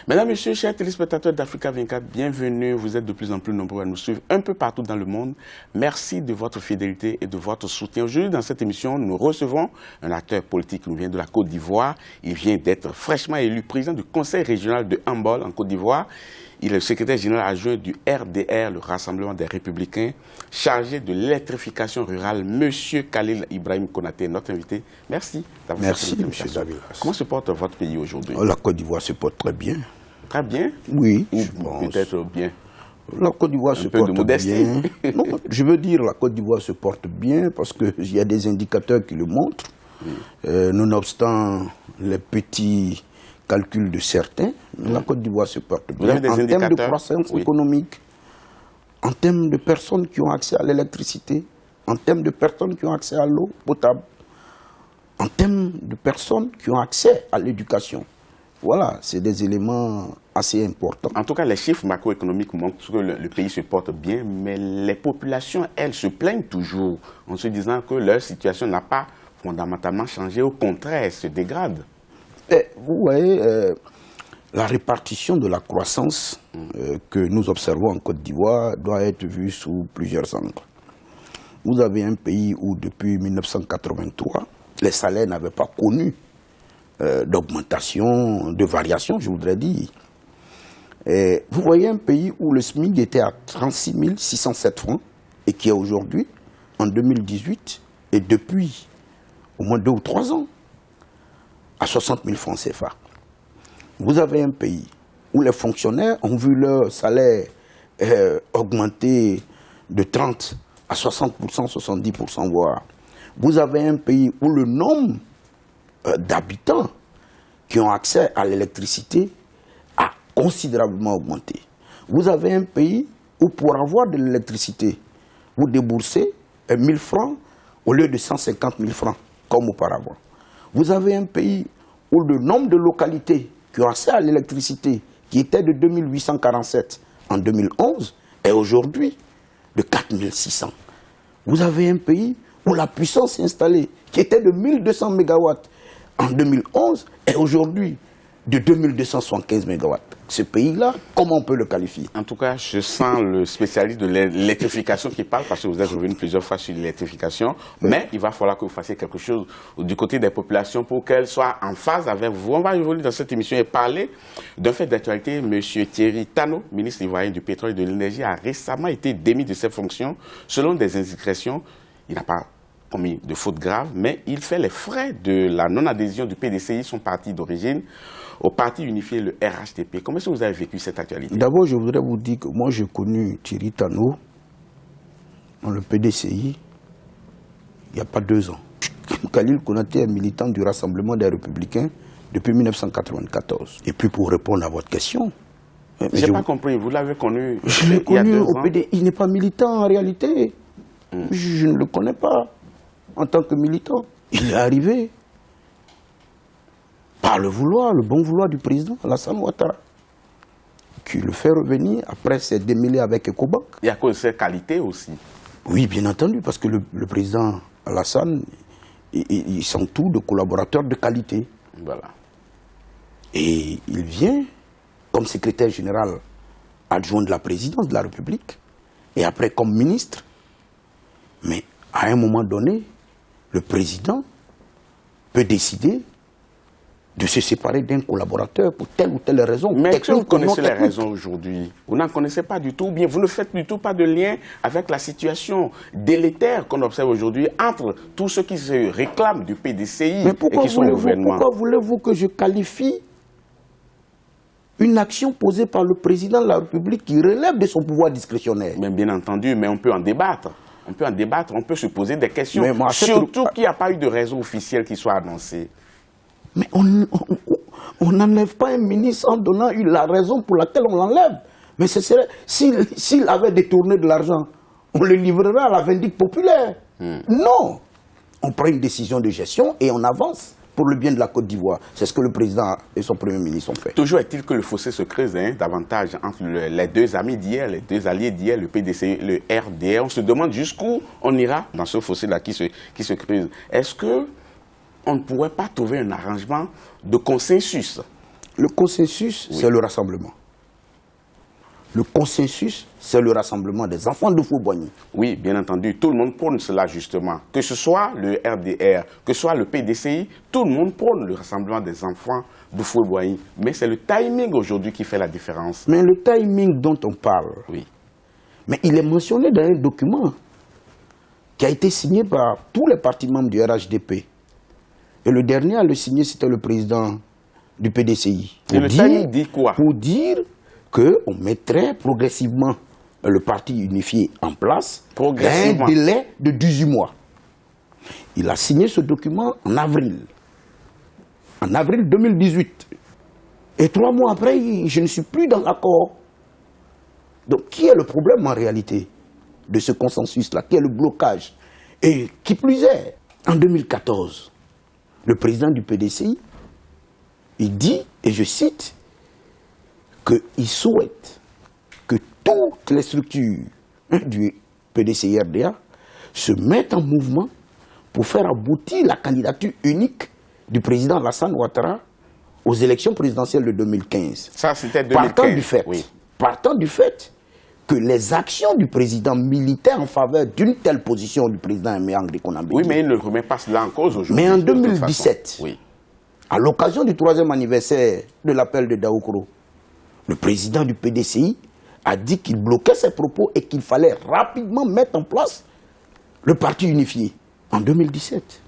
Mesdames, Messieurs, chers téléspectateurs d'Africa 24, bienvenue. Vous êtes de plus en plus nombreux à nous suivre un peu partout dans le monde. Merci de votre fidélité et de votre soutien. Aujourd'hui, dans cette émission, nous recevons un acteur politique qui nous vient de la Côte d'Ivoire. Il vient d'être fraîchement élu président du Conseil régional de handball en Côte d'Ivoire. Il est le secrétaire général adjoint du RDR, le Rassemblement des Républicains, chargé de l'électrification rurale. Monsieur Khalil Ibrahim Konaté, notre invité. Merci d'avoir Merci, monsieur David. Comment se porte votre pays aujourd'hui? La Côte d'Ivoire se porte très bien. Très bien? Oui, ou je pense. Peut-être bien. La Côte d'Ivoire se porte bien. Non, je veux dire la Côte d'Ivoire se porte bien parce qu'il y a des indicateurs qui le montrent. Oui. Nonobstant les petits calculs de certains, la Côte d'Ivoire se porte bien. En termes de croissance économique, en termes de personnes qui ont accès à l'électricité, en termes de personnes qui ont accès à l'eau potable, en termes de personnes qui ont accès à l'éducation. Voilà, c'est des éléments assez importants. En tout cas, les chiffres macroéconomiques montrent que le pays se porte bien, mais les populations, elles, se plaignent toujours en se disant que leur situation n'a pas fondamentalement changé. Au contraire, elle se dégrade. Vous voyez, la répartition de la croissance que nous observons en Côte d'Ivoire doit être vue sous plusieurs angles. Vous avez un pays où, depuis 1983, les salaires n'avaient pas connu d'augmentation, de variation, je voudrais dire. Et vous voyez un pays où le SMIC était à 36 607 francs et qui est aujourd'hui, en 2018, et depuis au moins 2 ou 3 ans, à 60 000 francs CFA. Vous avez un pays où les fonctionnaires ont vu leur salaire augmenter de 30 à 60%, 70%, voire. Vous avez un pays où le nombre d'habitants qui ont accès à l'électricité a considérablement augmenté. Vous avez un pays où pour avoir de l'électricité, vous déboursez 1 000 francs au lieu de 150 000 francs, comme auparavant. Vous avez un pays où le nombre de localités qui ont accès à l'électricité, qui était de 2847 en 2011, est aujourd'hui de 4600. Vous avez un pays où la puissance installée, qui était de 1200 MW en 2011, est aujourd'hui de 2275 MW. Ce pays-là, comment on peut le qualifier? En tout cas, je sens le spécialiste de l'électrification qui parle, parce que vous êtes revenu plusieurs fois sur l'électrification, mais il va falloir que vous fassiez quelque chose du côté des populations pour qu'elles soient en phase avec vous. On va évoluer dans cette émission et parler d'un fait d'actualité. M. Thierry Tano, ministre ivoirien du pétrole et de l'énergie, a récemment été démis de ses fonctions. Selon des indiscrétions, il n'a pas commis de fautes graves, mais il fait les frais de la non-adhésion du PDCI, son parti d'origine, au parti unifié, le RHDP. Comment est-ce que vous avez vécu cette actualité? D'abord, je voudrais vous dire que moi, j'ai connu Thierry Tano dans le PDCI il n'y a pas 2 ans. Khalil Konaté est militant du Rassemblement des Républicains depuis 1994. Et puis, pour répondre à votre question... Je n'ai pas compris, vous l'avez connu je l'ai connu au PDCI. Il n'est pas militant en réalité. Je ne le connais pas en tant que militant. Il est arrivé par le vouloir, le bon vouloir du président Alassane Ouattara, qui le fait revenir après s'être démêlé avec Ecobank. Et à cause de ses qualités aussi. Oui, bien entendu, parce que le président Alassane, il s'entoure de collaborateurs de qualité. Voilà. Et il vient comme secrétaire général adjoint de la présidence de la République, et après comme ministre. Mais à un moment donné, le président peut décider de se séparer d'un collaborateur pour telle ou telle raison. Mais est-ce que vous connaissez les raisons aujourd'hui? Vous n'en connaissez pas du tout, ou bien vous ne faites du tout pas de lien avec la situation délétère qu'on observe aujourd'hui entre tous ceux qui se réclament du PDCI et qui sont au gouvernement. Pourquoi voulez-vous que je qualifie une action posée par le président de la République qui relève de son pouvoir discrétionnaire? Mais bien entendu, mais on peut en débattre. On peut en débattre, on peut se poser des questions, surtout qu'il n'y a pas eu de raison officielle qui soit annoncée. Mais on n'enlève pas un ministre en donnant la raison pour laquelle on l'enlève. Mais s'il avait détourné de l'argent, on le livrerait à la vindicte populaire. Non. On prend une décision de gestion et on avance pour le bien de la Côte d'Ivoire. C'est ce que le président et son premier ministre ont fait. Toujours est-il que le fossé se creuse davantage entre les deux amis d'hier, les deux alliés d'hier, le PDC, le RDR. On se demande jusqu'où on ira dans ce fossé-là qui se creuse. Est-ce qu'on ne pourrait pas trouver un arrangement de consensus? Le consensus, c'est le rassemblement. Le consensus, c'est le rassemblement des enfants de Houphouët-Boigny. Oui, bien entendu, tout le monde prône cela justement. Que ce soit le RDR, que ce soit le PDCI, tout le monde prône le rassemblement des enfants de Houphouët-Boigny. Mais c'est le timing aujourd'hui qui fait la différence. Mais le timing dont on parle, Oui. mais il est mentionné dans un document qui a été signé par tous les partis membres du RHDP. Et le dernier à le signer, c'était le président du PDCI. Et le timing dit quoi? Pour dire qu'on mettrait progressivement le parti unifié en place dans un délai de 18 mois. Il a signé ce document en avril 2018. Et 3 mois après, je ne suis plus dans l'accord. Donc, qui est le problème en réalité de ce consensus-là? Qui est le blocage? Et qui plus est, en 2014, le président du PDCI, il dit, et je cite, qu'il souhaite que toutes les structures du PDCI-RDA se mettent en mouvement pour faire aboutir la candidature unique du président Alassane Ouattara aux élections présidentielles de 2015. Ça, c'était 2015. Partant du fait que les actions du président militaient en faveur d'une telle position du président Aimé André Konan Bédié. Oui, mais il ne remet pas cela en cause aujourd'hui. Mais en 2017, à l'occasion du 3e anniversaire de l'appel de Daoukro, le président du PDCI a dit qu'il bloquait ses propos et qu'il fallait rapidement mettre en place le parti unifié en 2017.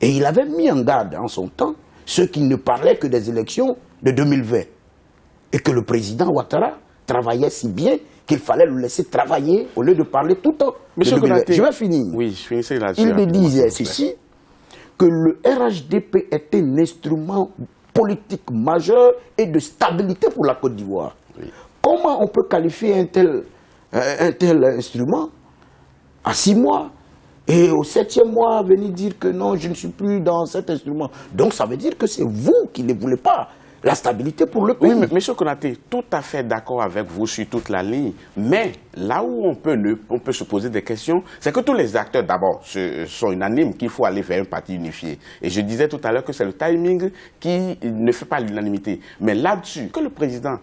Et il avait mis en garde en son temps ceux qui ne parlaient que des élections de 2020. Et que le président Ouattara travaillait si bien qu'il fallait le laisser travailler au lieu de parler tout le temps. Monsieur Konaté, je vais finir. Oui, je finissais là-dessus. Il me disait ceci, que le RHDP est un instrument politique majeur et de stabilité pour la Côte d'Ivoire. Oui. Comment on peut qualifier un tel instrument à 6 mois et au 7e mois venir dire que non, je ne suis plus dans cet instrument? Donc ça veut dire que c'est vous qui ne voulez pas la stabilité pour le pays. Oui, mais M. Konaté, tout à fait d'accord avec vous sur toute la ligne. Mais là où on peut se poser des questions, c'est que tous les acteurs, d'abord, sont unanimes qu'il faut aller vers un parti unifié. Et je disais tout à l'heure que c'est le timing qui ne fait pas l'unanimité. Mais là-dessus, que le président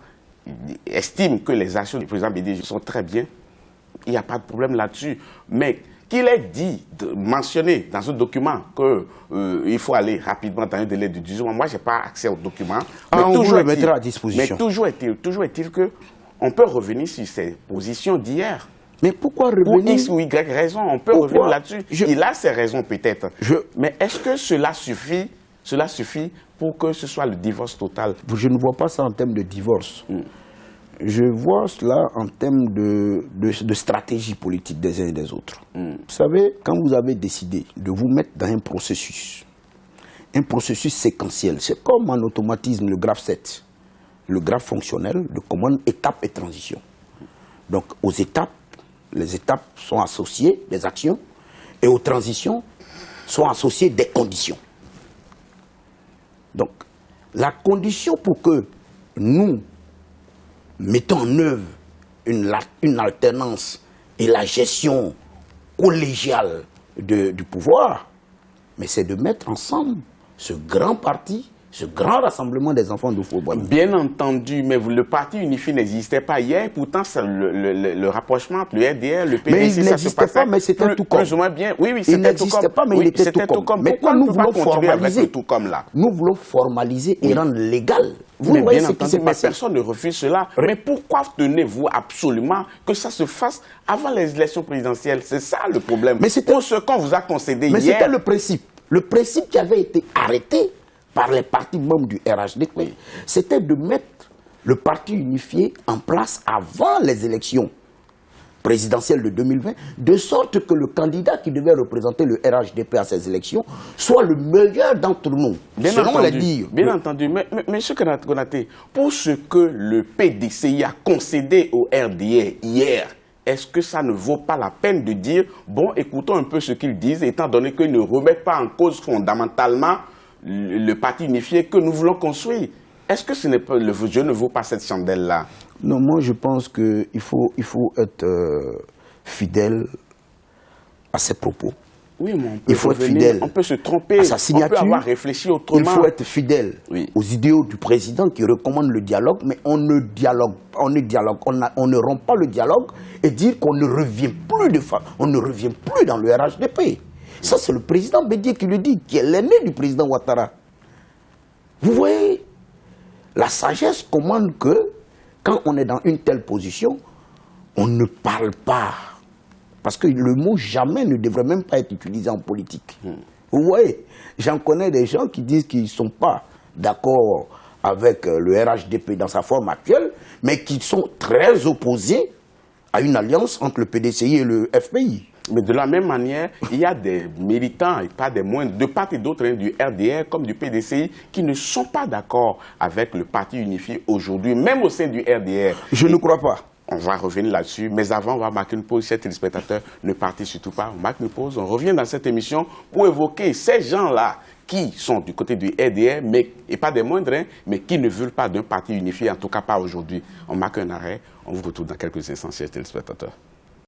estime que les actions du président Bédié sont très bien, il n'y a pas de problème là-dessus. Mais qu'il ait dit, mentionné dans ce document qu'il faut aller rapidement dans un délai de 18 mois. Moi, je n'ai pas accès au document. Mais on vous le mettra à disposition. Mais toujours est-il qu'on peut revenir sur ces positions d'hier. Mais pourquoi revenir? Pour X ou Y raison, on peut revenir là-dessus. Il a ses raisons peut-être. Mais est-ce que cela suffit pour que ce soit le divorce total? Je ne vois pas ça en termes de divorce. Je vois cela en termes de stratégie politique des uns et des autres. Vous savez, quand vous avez décidé de vous mettre dans un processus séquentiel, c'est comme en automatisme le graphe 7, le graphe fonctionnel de commande étape et transition. Donc aux étapes, les étapes sont associées des actions et aux transitions sont associées des conditions. Donc la condition pour que nous mettons en œuvre une alternance et la gestion collégiale du pouvoir, mais c'est de mettre ensemble ce grand parti, ce grand rassemblement des enfants de Houphouët-Boigny. Bien entendu, mais le parti unifié n'existait pas hier, pourtant le rapprochement entre le RDR, le PDC, mais il n'existait pas, mais c'était tout comme. Plus ou moins bien. Oui, il n'existait pas, mais il était tout comme. Mais quand nous voulons formaliser, tout comme là. Nous voulons formaliser et rendre légal. Vous voyez ce qui s'est passé. Personne ne refuse cela. Mais pourquoi tenez-vous absolument que ça se fasse avant les élections présidentielles? C'est ça le problème. Mais pour ce qu'on vous a concédé hier. Mais c'était le principe. Le principe qui avait été arrêté par les partis membres du RHDP, c'était de mettre le parti unifié en place avant les élections présidentielles de 2020, de sorte que le candidat qui devait représenter le RHDP à ces élections soit le meilleur d'entre nous, selon les dires. Bien entendu, mais M. Konaté, pour ce que le PDCI a concédé au RDR hier, est-ce que ça ne vaut pas la peine de dire, bon, écoutons un peu ce qu'ils disent, étant donné qu'ils ne remettent pas en cause fondamentalement le parti unifié que nous voulons construire? Est-ce que ce n'est pas, le jeu ne vaut pas cette chandelle-là? Non, moi je pense qu'il faut être fidèle à ses propos. Oui, mais il faut être fidèle. On peut se tromper, à sa signature, on peut avoir réfléchi autrement. Il faut être fidèle aux idéaux du président qui recommande le dialogue, mais on ne dialogue, on ne rompt pas le dialogue et dire qu'on ne revient plus on ne revient plus dans le RHDP. Ça, c'est le président Bédié qui le dit, qui est l'aîné du président Ouattara. Vous voyez, la sagesse commande que, quand on est dans une telle position, on ne parle pas. Parce que le mot « jamais » ne devrait même pas être utilisé en politique. Vous voyez, j'en connais des gens qui disent qu'ils ne sont pas d'accord avec le RHDP dans sa forme actuelle, mais qui sont très opposés à une alliance entre le PDCI et le FPI. Mais de la même manière, il y a des militants, et pas des moindres, de part et d'autre, du RDR comme du PDCI, qui ne sont pas d'accord avec le parti unifié aujourd'hui, même au sein du RDR. Je ne crois pas. On va revenir là-dessus, mais avant, on va marquer une pause. Chers téléspectateurs, ne partez surtout pas. On marque une pause, on revient dans cette émission pour évoquer ces gens-là qui sont du côté du RDR, et pas des moindres, mais qui ne veulent pas d'un parti unifié, en tout cas pas aujourd'hui. On marque un arrêt, on vous retrouve dans quelques instants, chers téléspectateurs.